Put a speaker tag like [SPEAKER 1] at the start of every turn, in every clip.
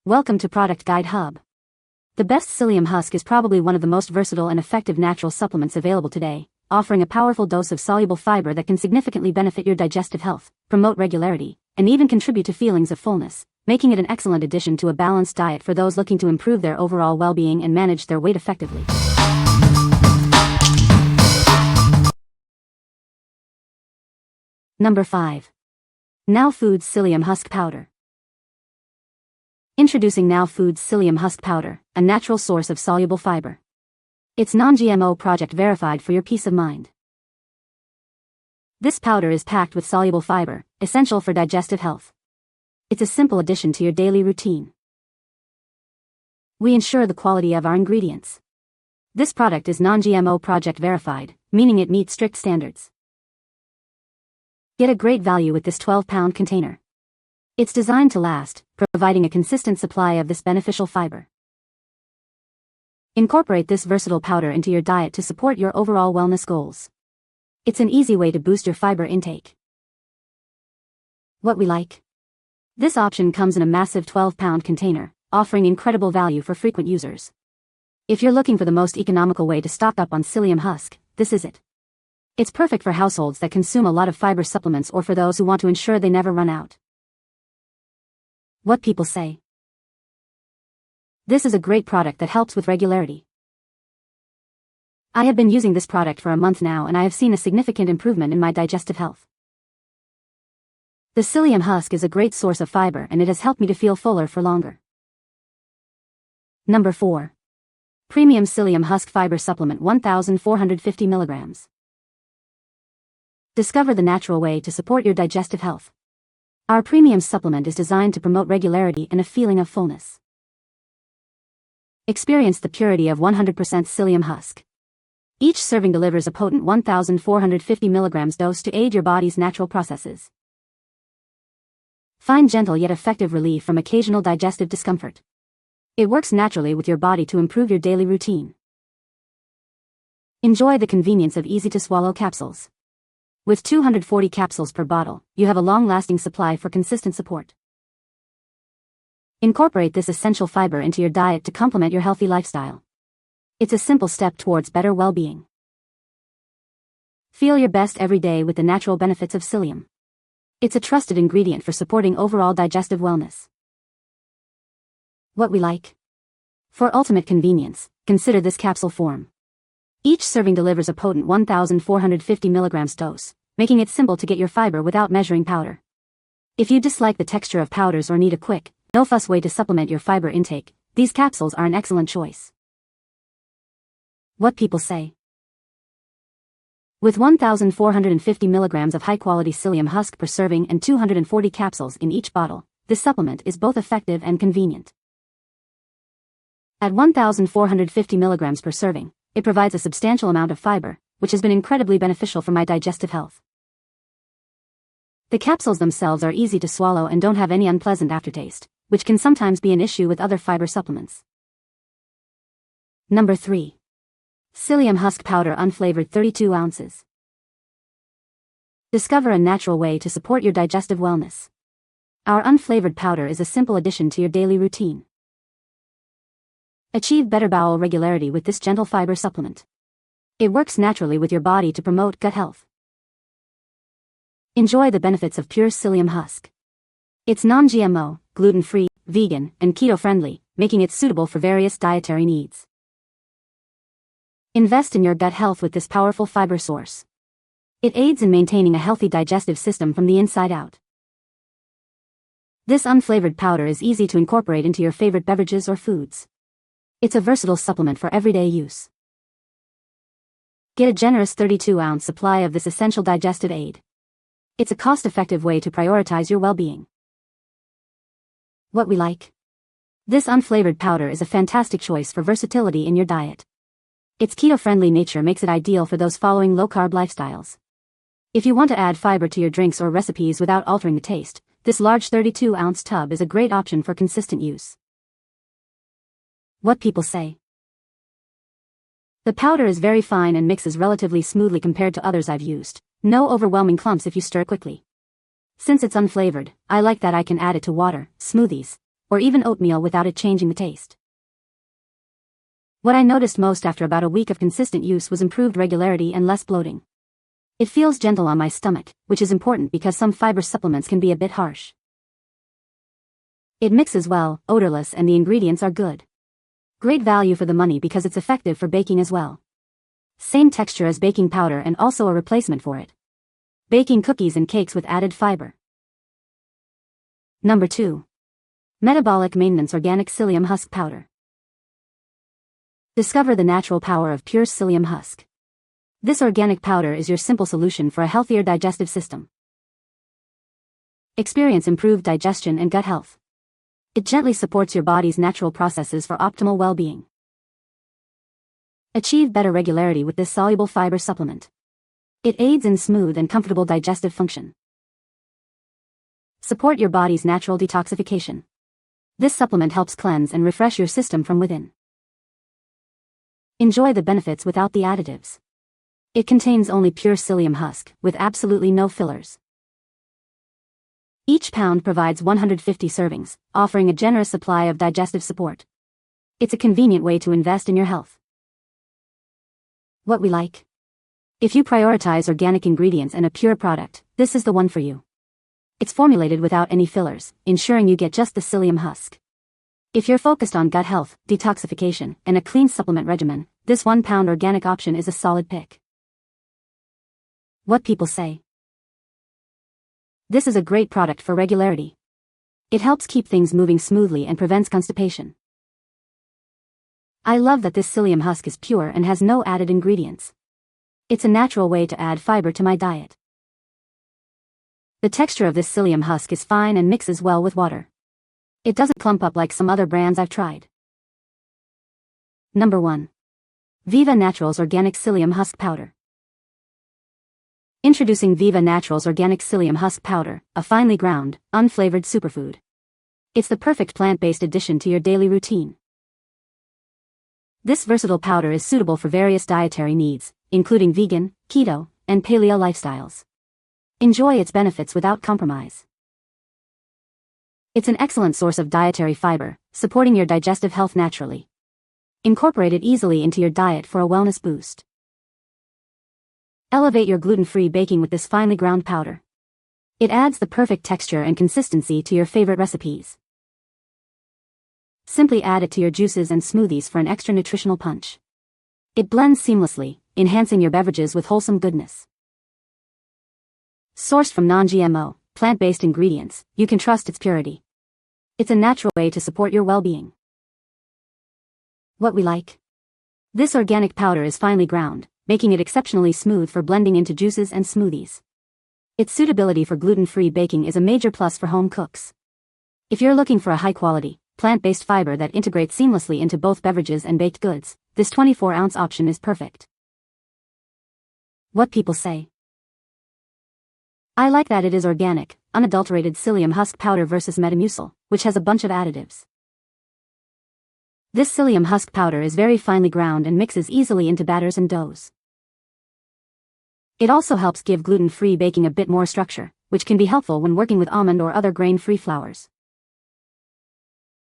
[SPEAKER 1] Welcome to Product Guide Hub. The best Psyllium Husk is probably one of the most versatile and effective natural supplements available today, offering a powerful dose of soluble fiber that can significantly benefit your digestive health, promote regularity, and even contribute to feelings of fullness, making it an excellent addition to a balanced diet for those looking to improve their overall well-being and manage their weight effectively. Number 5. Now Foods Psyllium Husk Powder. Introducing Now Foods Psyllium Husk Powder, a natural source of soluble fiber. It's non-GMO project verified for your peace of mind. This powder is packed with soluble fiber, essential for digestive health. It's a simple addition to your daily routine. We ensure the quality of our ingredients. This product is non-GMO project verified, meaning it meets strict standards. Get a great value with this 12-pound container. It's designed to last, providing a consistent supply of this beneficial fiber. Incorporate this versatile powder into your diet to support your overall wellness goals. It's an easy way to boost your fiber intake. What we like? This option comes in a massive 12-pound container, offering incredible value for frequent users. If you're looking for the most economical way to stock up on Psyllium Husk, this is it. It's perfect for households that consume a lot of fiber supplements or for those who want to ensure they never run out. What people say. This is a great product that helps with regularity. I have been using this product for a month now and I have seen a significant improvement in my digestive health. The Psyllium Husk is a great source of fiber and it has helped me to feel fuller for longer. Number 4. Premium Psyllium Husk Fiber Supplement 1450 mg. Discover the natural way to support your digestive health. Our premium supplement is designed to promote regularity and a feeling of fullness. Experience the purity of 100% Psyllium Husk. Each serving delivers a potent 1450 mg dose to aid your body's natural processes. Find gentle yet effective relief from occasional digestive discomfort. It works naturally with your body to improve your daily routine. Enjoy the convenience of easy-to-swallow capsules. With 240 capsules per bottle, you have a long-lasting supply for consistent support. Incorporate this essential fiber into your diet to complement your healthy lifestyle. It's a simple step towards better well-being. Feel your best every day with the natural benefits of psyllium. It's a trusted ingredient for supporting overall digestive wellness. What we like? For ultimate convenience, consider this capsule form. Each serving delivers a potent 1450 mg dose, making it simple to get your fiber without measuring powder. If you dislike the texture of powders or need a quick, no-fuss way to supplement your fiber intake, these capsules are an excellent choice. What people say. With 1450 mg of high-quality Psyllium Husk per serving and 240 capsules in each bottle, this supplement is both effective and convenient. At 1450 mg per serving, it provides a substantial amount of fiber, which has been incredibly beneficial for my digestive health. The capsules themselves are easy to swallow and don't have any unpleasant aftertaste, which can sometimes be an issue with other fiber supplements. Number 3. Psyllium Husk Powder Unflavored 32 ounces. Discover a natural way to support your digestive wellness. Our unflavored powder is a simple addition to your daily routine. Achieve better bowel regularity with this gentle fiber supplement. It works naturally with your body to promote gut health. Enjoy the benefits of pure Psyllium Husk. It's non-GMO, gluten-free, vegan, and keto-friendly, making it suitable for various dietary needs. Invest in your gut health with this powerful fiber source. It aids in maintaining a healthy digestive system from the inside out. This unflavored powder is easy to incorporate into your favorite beverages or foods. It's a versatile supplement for everyday use. Get a generous 32-ounce supply of this essential digestive aid. It's a cost-effective way to prioritize your well-being. What we like? This unflavored powder is a fantastic choice for versatility in your diet. Its keto-friendly nature makes it ideal for those following low-carb lifestyles. If you want to add fiber to your drinks or recipes without altering the taste, this large 32-ounce tub is a great option for consistent use. What people say. The powder is very fine and mixes relatively smoothly compared to others I've used. No overwhelming clumps if you stir quickly. Since it's unflavored, I like that I can add it to water, smoothies, or even oatmeal without it changing the taste. What I noticed most after about a week of consistent use was improved regularity and less bloating. It feels gentle on my stomach, which is important because some fiber supplements can be a bit harsh. It mixes well, odorless, and the ingredients are good. Great value for the money because it's effective for baking as well. Same texture as baking powder and also a replacement for it. Baking cookies and cakes with added fiber. Number 2. Metabolic Maintenance Organic Psyllium Husk Powder. Discover the natural power of pure psyllium husk. This organic powder is your simple solution for a healthier digestive system. Experience improved digestion and gut health. It gently supports your body's natural processes for optimal well-being. Achieve better regularity with this soluble fiber supplement. It aids in smooth and comfortable digestive function. Support your body's natural detoxification. This supplement helps cleanse and refresh your system from within. Enjoy the benefits without the additives. It contains only pure psyllium husk, with absolutely no fillers. Each pound provides 150 servings, offering a generous supply of digestive support. It's a convenient way to invest in your health. What we like. If you prioritize organic ingredients and a pure product, this is the one for you. It's formulated without any fillers, ensuring you get just the psyllium husk. If you're focused on gut health, detoxification, and a clean supplement regimen, this 1 pound organic option is a solid pick. What people say. This is a great product for regularity. It helps keep things moving smoothly and prevents constipation. I love that this psyllium husk is pure and has no added ingredients. It's a natural way to add fiber to my diet. The texture of this psyllium husk is fine and mixes well with water. It doesn't clump up like some other brands I've tried. Number 1. Viva Naturals Organic Psyllium Husk Powder. Introducing Viva Naturals Organic Psyllium Husk Powder, a finely ground, unflavored superfood. It's the perfect plant-based addition to your daily routine. This versatile powder is suitable for various dietary needs, including vegan, keto, and paleo lifestyles. Enjoy its benefits without compromise. It's an excellent source of dietary fiber, supporting your digestive health naturally. Incorporate it easily into your diet for a wellness boost. Elevate your gluten-free baking with this finely ground powder. It adds the perfect texture and consistency to your favorite recipes. Simply add it to your juices and smoothies for an extra nutritional punch. It blends seamlessly, enhancing your beverages with wholesome goodness. Sourced from non-GMO, plant-based ingredients, you can trust its purity. It's a natural way to support your well-being. What we like. This organic powder is finely ground, making it exceptionally smooth for blending into juices and smoothies. Its suitability for gluten-free baking is a major plus for home cooks. If you're looking for a high-quality, plant-based fiber that integrates seamlessly into both beverages and baked goods, this 24-ounce option is perfect. What people say. I like that it is organic, unadulterated psyllium husk powder versus Metamucil, which has a bunch of additives. This psyllium husk powder is very finely ground and mixes easily into batters and doughs. It also helps give gluten-free baking a bit more structure, which can be helpful when working with almond or other grain-free flours.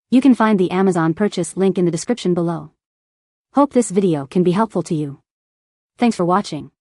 [SPEAKER 1] You can find the Amazon purchase link in the description below. Hope this video can be helpful to you. Thanks for watching.